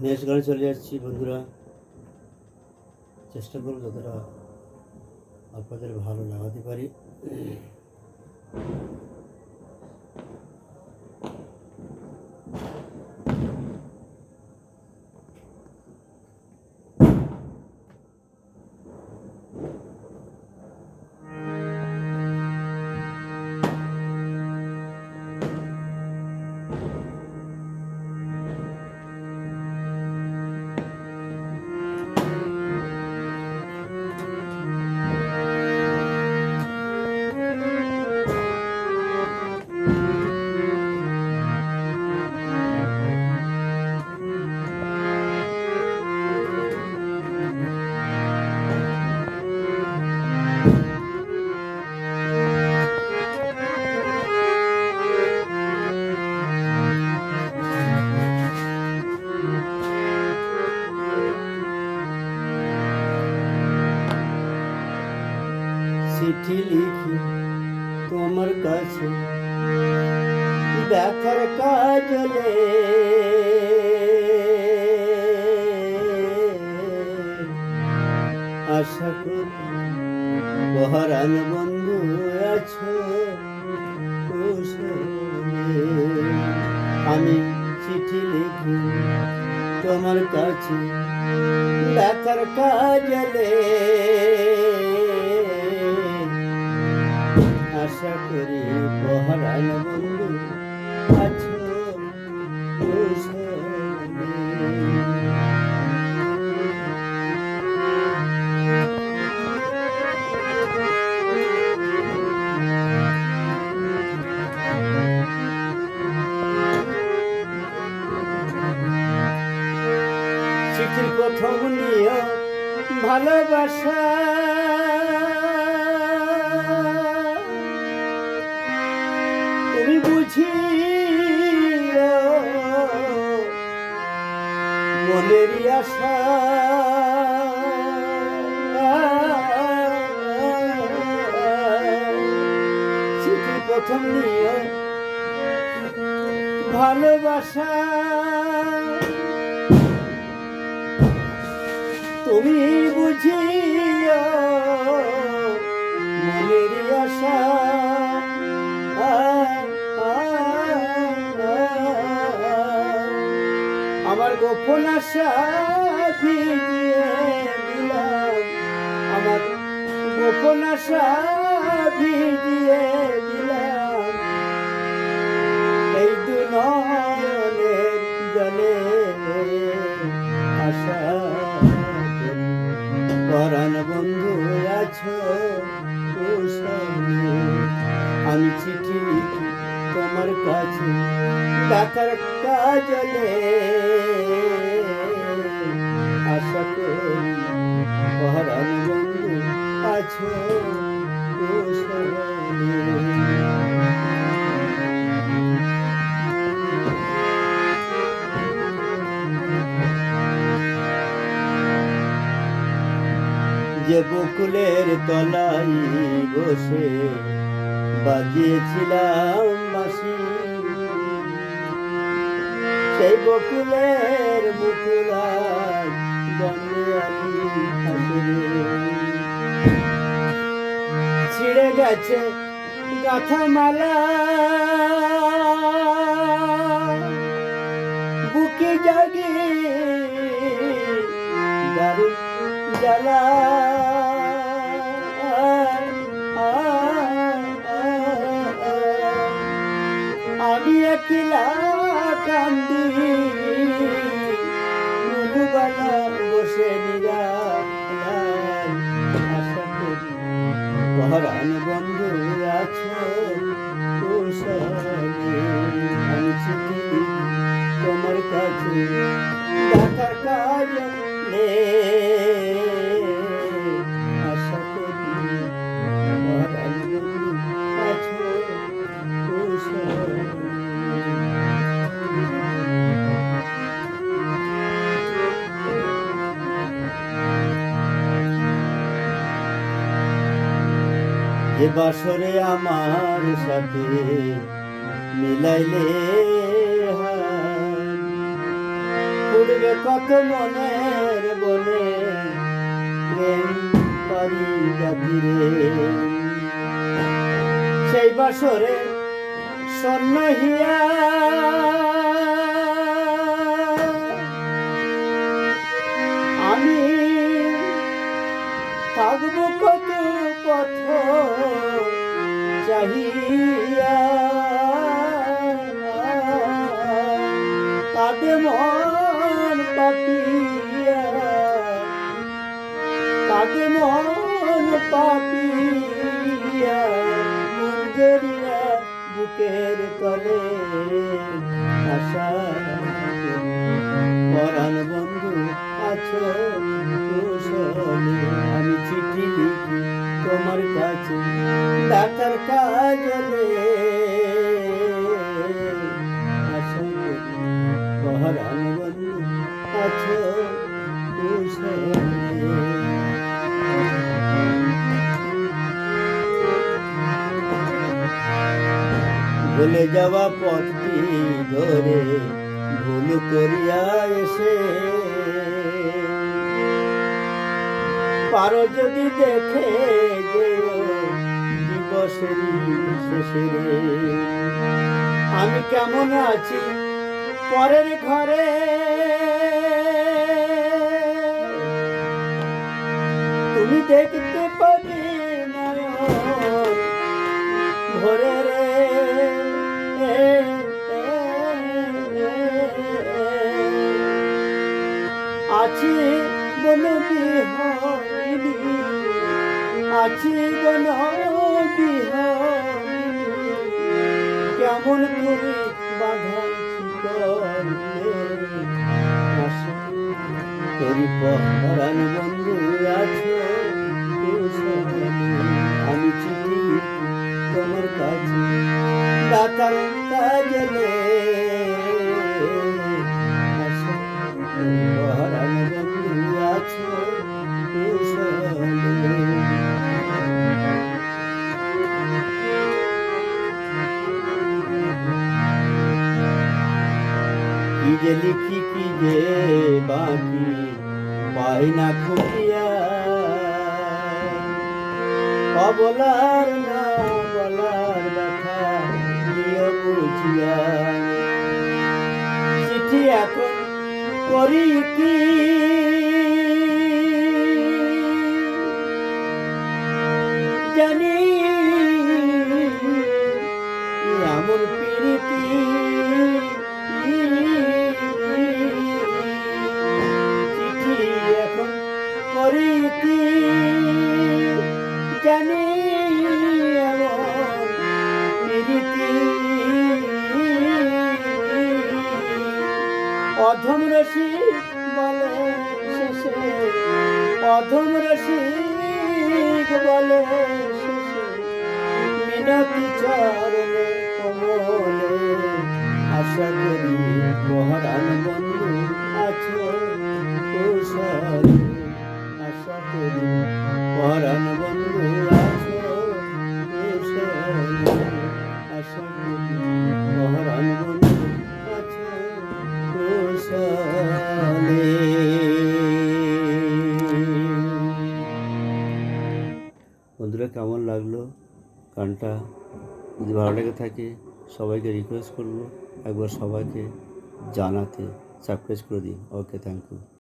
Next গানে চলে যাচ্ছি বন্ধুরা। চেষ্টা করব যতটা আপনাদের ভালো লাগাতে পারি। চিঠি লিখি তোমার কাছে দেখার কাজলে, আশা করি পরাণ বন্ধু আছো কুশলে। আমি চিঠি লিখি তোমার কাছে দেখার কাজলে, আশা করি পরাণ বন্ধু আছো কুশলে। চিঠির প্রথম নিয়ম ভালোবাসা, তুমি বুঝিও মনেরই আশা। চিঠির প্রথম নিয়ম ভালোবাসা, তুমি বুঝিও মনেরই আশা। আমার গোপন আশা ভিজিয়ে দিলাম, আমার গোপন আশা ভিজিয়ে দিলাম এই দু নয়নের জলে। আশা পরাণ বন্ধু আছো কুশলে। আমি চিঠি লিখি তোমার কাছে ডাকার কাজলে, আশা করি পরাণ বন্ধু আছো কুশলে। যে বকুলের তলায় বসে বাজিয়েছিলাম বাঁশি, সেই বকুলের মুকুলা গন্ধে আলি ছিঁড়ে গেছে গাথা মালা, বুকে জাগে দারুণ জ্বালা। আমি একলা কান্দি মধুবালা বসে নিরালায়, আশা করি পরাণ বন্ধু আছো কুশলে। আমি চিঠি তোমার কাছে দেখার কাজলে, আশা করি পরাণ বন্ধু আছো কুশলে। যে বাসরে আমার সাথে মিলাইলে উড়বে কত মনের বনে প্রেম পারি জাতিরে সেই বাসরে স্বর্ণ হিয়া আমি থাকবো কত পথ চাহিয়া কাঁদে মন পাপিয়া কাঁদে মন পাপিয়া মঞ্জরিয়া বুকের তলে আশা পরাণ বন্ধু আছো কুশলে আমি চিঠি লিখি তোমার কাছে ডাক্তার কাজলে আশা পরাণ বন্ধু আছো কুশলে ভুলে যাওয়া পথটি ধরে ভুল করিয়া এসে পারো যদি দেখে যেও দিবসেরই শেষে রে আমি কেমন আছি পরের ঘরে তুমি দেখতে পাবে নয়ন ভরে রে আছি বনবিহরিণী আছি বনবিহরিণী কেমন করে বাঁধা করলে আশা করি পরাণ বন্ধু আছো কুশলে আমি চিঠি তোমার কাছে ডাকার কাজলে পরাণ বন্ধু আছো কুশলে কি যে লিখি কি যে বাকি পাই না খুঁটিয়া অবলার না বলার ব্যথা নিয়ে বুঝিয়া চিঠি এখন করি কি জানি এমন প্রীতি চিঠি এখন করি কি জানি এমন প্রীতি অধম রসিক বলে শেষে অধম রসিক বলে শেষে মিনতি চরণে কমলে আশা করি পরাণ বন্ধু আছো কুশলে আশা করি পরাণ বন্ধু আছো কুশলে আশা করি পরাণ বন্ধু আছো কুশলে। বন্ধুরা কেমন লাগলো গানটা? যদি ভালো লেগে থাকে সবাইকে রিকোয়েস্ট করবো একবার সবাইকে জানাতে সাবস্ক্রাইব করে দিন। ওকে, থ্যাংক ইউ।